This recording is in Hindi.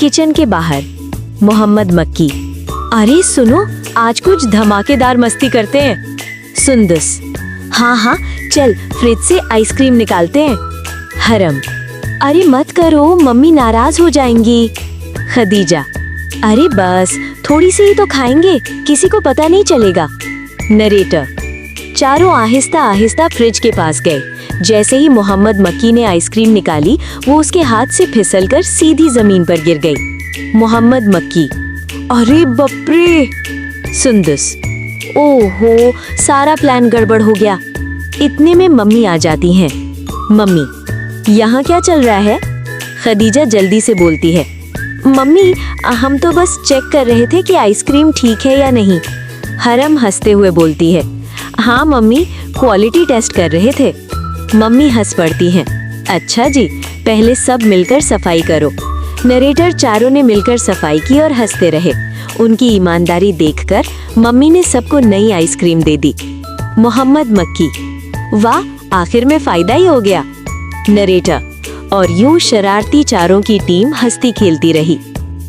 किचन के बाहर मोहम्मद मक्की, अरे सुनो, आज कुछ धमाकेदार मस्ती करते हैं। सुंदस, हाँ हाँ चल फ्रिज से आइसक्रीम निकालते हैं। हरम, अरे मत करो, मम्मी नाराज हो जाएंगी। खदीजा, अरे बस थोड़ी सी ही तो खाएंगे, किसी को पता नहीं चलेगा। नरेटर, चारों आहिस्ता आहिस्ता फ्रिज के पास गए। जैसे ही मोहम्मद मक्की ने आइसक्रीम निकाली, वो उसके हाथ से फिसलकर सीधी जमीन पर गिर गई। मोहम्मद मक्की, अरे बाप रे। सुंदस, ओहो, सारा प्लान गड़बड़ हो गया। इतने में मम्मी आ जाती हैं। मम्मी, यहाँ क्या चल रहा है? खदीजा जल्दी से बोलती है, मम्मी हम तो बस चेक कर रहे थे कि आइसक्रीम ठीक है या नहीं। हरम हंसते हुए बोलती है, हाँ मम्मी, क्वालिटी टेस्ट कर रहे थे। मम्मी हंस पड़ती हैं, अच्छा जी, पहले सब मिलकर सफाई करो। नरेटर चारों ने मिलकर सफाई की और हंसते रहे। उनकी ईमानदारी देखकर मम्मी ने सबको नई आइसक्रीम दे दी। मोहम्मद मक्की, वाह, आखिर में फायदा ही हो गया। नरेटर, और यूं शरारती चारों की टीम हंसती खेलती रही।